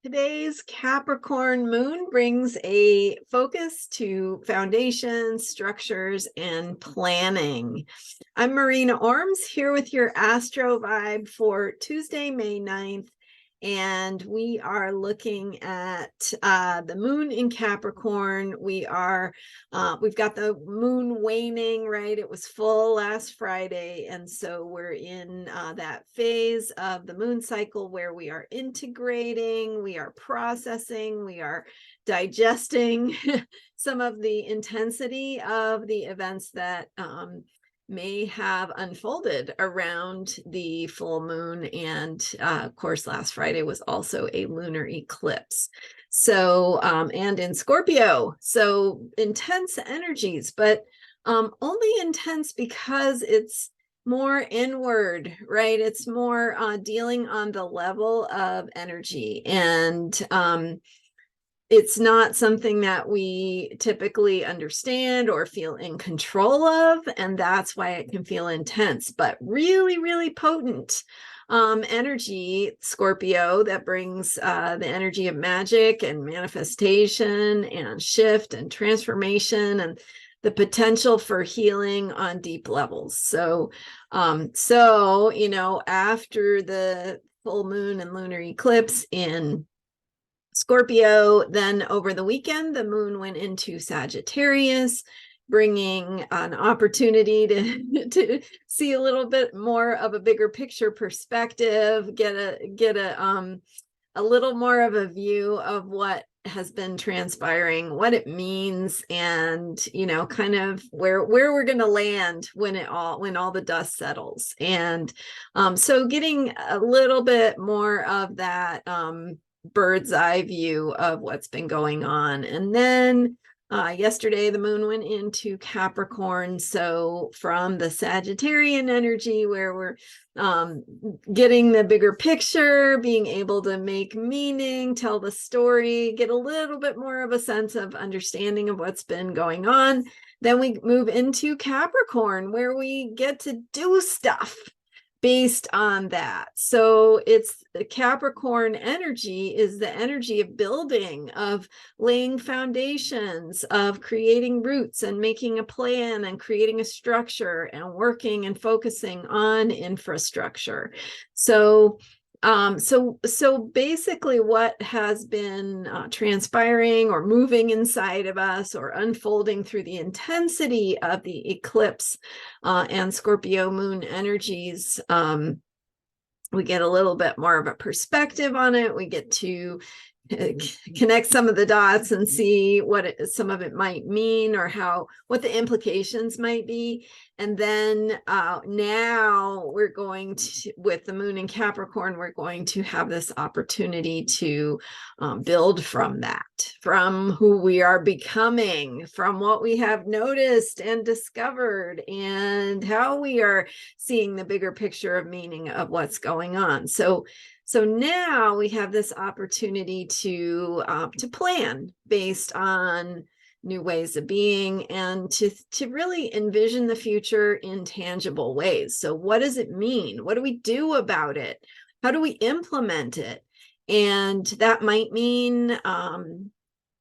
Today's Capricorn moon brings a focus to foundations, structures, and planning. I'm Marina Ormes here with your Astro vibe for Tuesday, May 9th. And we are looking at the moon in Capricorn. We've got the moon waning, right? It was full last Friday. And so we're in that phase of the moon cycle where we are integrating, we are processing, we are digesting some of the intensity of the events that may have unfolded around the full moon. And of course, last Friday was also a lunar eclipse. So, and in Scorpio, so intense energies, but only intense because it's more inward, right? It's more dealing on the level of energy. And it's not something that we typically understand or feel in control of, and that's why it can feel intense, but really, really potent energy, Scorpio, that brings the energy of magic and manifestation and shift and transformation and the potential for healing on deep levels. So, after the full moon and lunar eclipse in Scorpio, then over the weekend, the moon went into Sagittarius, bringing an opportunity to see a little bit more of a bigger picture perspective, get a little more of a view of what has been transpiring, what it means, and kind of where we're going to land when all the dust settles. And so getting a little bit more of that bird's eye view of what's been going on. And then yesterday the moon went into Capricorn, so from the Sagittarian energy where we're getting the bigger picture, being able to make meaning, tell the story, get a little bit more of a sense of understanding of what's been going on. Then we move into Capricorn where we get to do stuff based on that. So it's the Capricorn energy is the energy of building, of laying foundations, of creating roots and making a plan and creating a structure and working and focusing on infrastructure. So basically what has been transpiring or moving inside of us or unfolding through the intensity of the eclipse and Scorpio moon energies, we get a little bit more of a perspective on it. We get to connect some of the dots and see what some of it might mean or what the implications might be. And then now we're going to, with the moon in Capricorn, we're going to have this opportunity to build from that, from who we are becoming, from what we have noticed and discovered, and how we are seeing the bigger picture of meaning of what's going on. So now we have this opportunity to plan based on new ways of being and to really envision the future in tangible ways. So what does it mean? What do we do about it? How do we implement it? And that might mean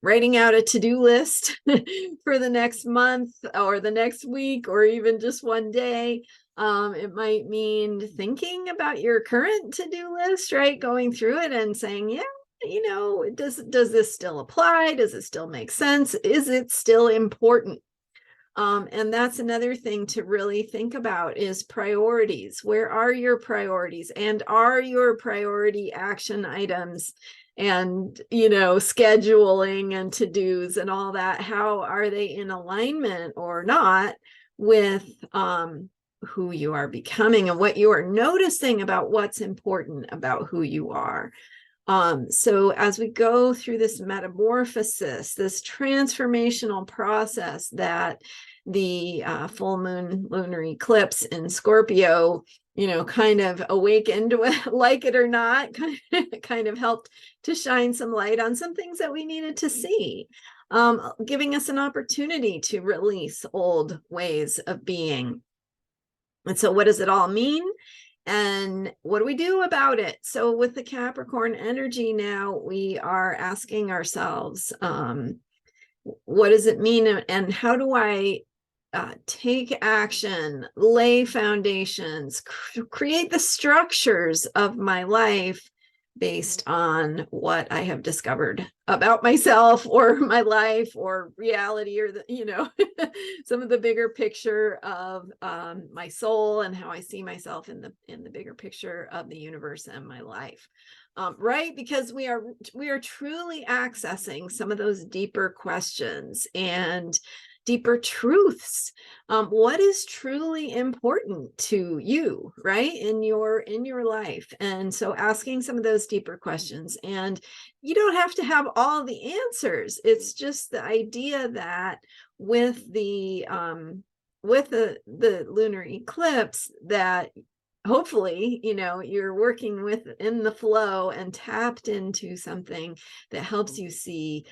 writing out a to-do list for the next month or the next week or even just one day. It might mean thinking about your current to-do list, right? Going through it and saying, yeah, does this still apply? Does it still make sense? Is it still important? And that's another thing to really think about is priorities. Where are your priorities? And are your priority action items and, scheduling and to-dos and all that, how are they in alignment or not with who you are becoming and what you are noticing about what's important about who you are? So as we go through this metamorphosis, this transformational process that the full moon lunar eclipse in Scorpio, kind of awakened, like it or not, kind of helped to shine some light on some things that we needed to see, giving us an opportunity to release old ways of being. And so what does it all mean? And what do we do about it? So with the Capricorn energy now, we are asking ourselves, what does it mean? And how do I take action, lay foundations, create the structures of my life based on what I have discovered about myself or my life or reality, or some of the bigger picture of my soul and how I see myself in the bigger picture of the universe and my life. Right? Because we are truly accessing some of those deeper questions and deeper truths. What is truly important to you, right, in your life? And so asking some of those deeper questions, and you don't have to have all the answers. It's just the idea that with the lunar eclipse, that hopefully, you're working within the flow and tapped into something that helps you see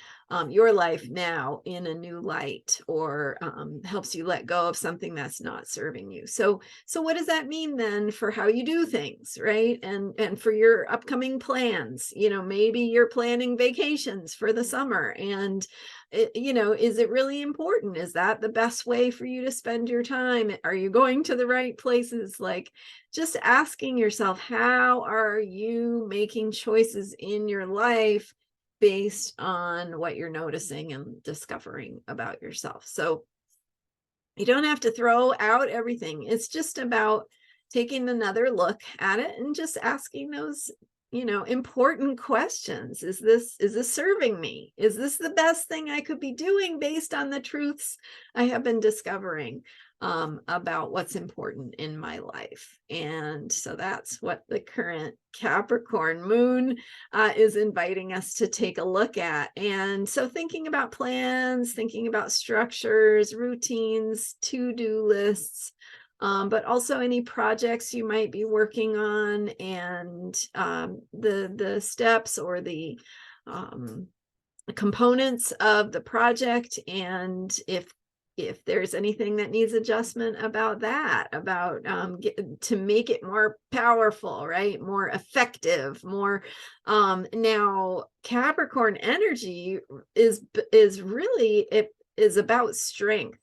your life now in a new light, or helps you let go of something that's not serving you. So what does that mean then for how you do things, right? And for your upcoming plans, maybe you're planning vacations for the summer, and is it really important? Is that the best way for you to spend your time? Are you going to the right places? Like, just asking yourself, how are you making choices in your life based on what you're noticing and discovering about yourself? So you don't have to throw out everything. It's just about taking another look at it and just asking those important questions. Is this serving me? Is this the best thing I could be doing based on the truths I have been discovering about what's important in my life? And so that's what the current Capricorn moon is inviting us to take a look at. And so thinking about plans, thinking about structures, routines, to-do lists, but also any projects you might be working on, and the steps or the components of the project, and if there's anything that needs adjustment about that, about to make it more powerful, right, more effective, more now Capricorn energy is really, it is about strength.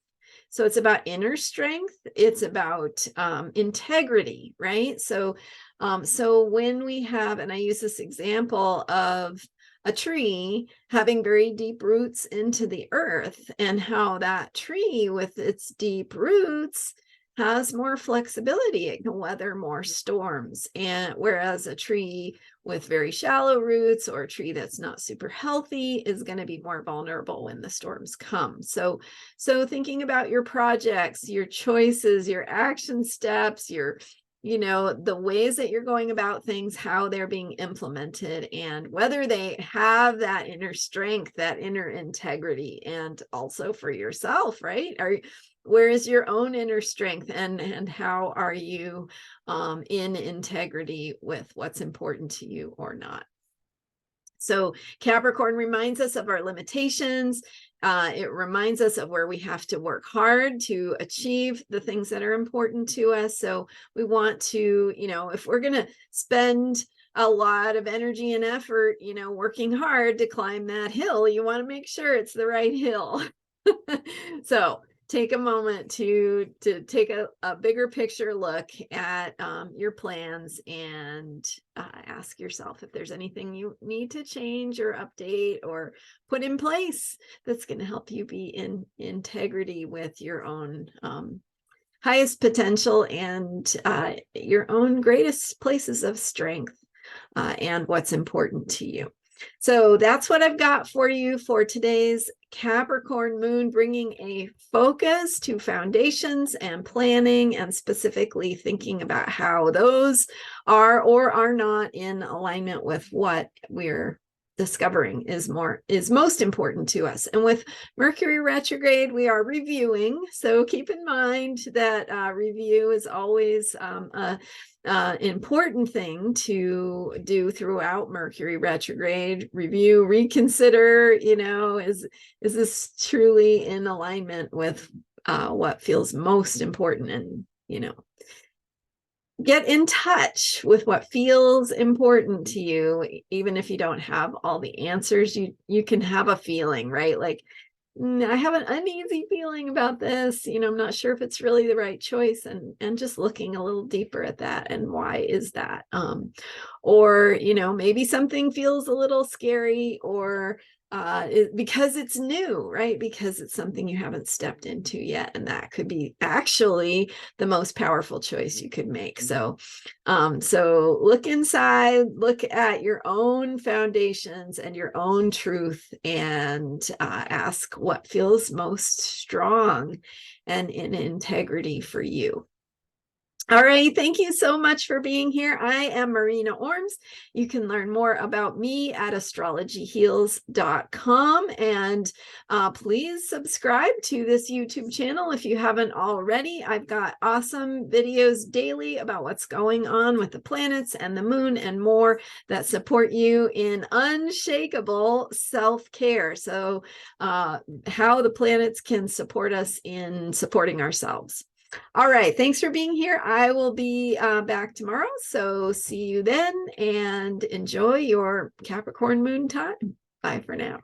So it's about inner strength. It's about integrity, right? So when we have, and I use this example of a tree having very deep roots into the earth, and how that tree with its deep roots has more flexibility. It can weather more storms. And whereas a tree with very shallow roots, or a tree that's not super healthy, is going to be more vulnerable when the storms come. So thinking about your projects, your choices, your action steps, your the ways that you're going about things, how they're being implemented, and whether they have that inner strength, that inner integrity. And also for yourself, right? Where is your own inner strength, and how are you in integrity with what's important to you or not? So Capricorn reminds us of our limitations. It reminds us of where we have to work hard to achieve the things that are important to us. So we want to, if we're going to spend a lot of energy and effort, working hard to climb that hill, you want to make sure it's the right hill. So take a moment to take a bigger picture look at your plans, and ask yourself if there's anything you need to change or update or put in place that's going to help you be in integrity with your own highest potential, and your own greatest places of strength, and what's important to you. So that's what I've got for you for today's Capricorn moon, bringing a focus to foundations and planning, and specifically thinking about how those are or are not in alignment with what we're discovering is most important to us. And with Mercury retrograde, we are reviewing. So keep in mind that review is always important thing to do throughout Mercury retrograde. Review, reconsider, is this truly in alignment with what feels most important, and get in touch with what feels important to you. Even if you don't have all the answers, you can have a feeling, right? Like, I have an uneasy feeling about this, I'm not sure if it's really the right choice, and just looking a little deeper at that, and why is that? Or maybe something feels a little scary, or because it's new, right? Because it's something you haven't stepped into yet, and that could be actually the most powerful choice you could make. So look inside, look at your own foundations and your own truth, and ask what feels most strong and in integrity for you. All right. Thank you so much for being here. I am Marina Ormes. You can learn more about me at astrologyheals.com. And please subscribe to this YouTube channel if you haven't already. I've got awesome videos daily about what's going on with the planets and the moon and more that support you in unshakable self-care. So how the planets can support us in supporting ourselves. All right. Thanks for being here. I will be back tomorrow. So see you then, and enjoy your Capricorn moon time. Bye for now.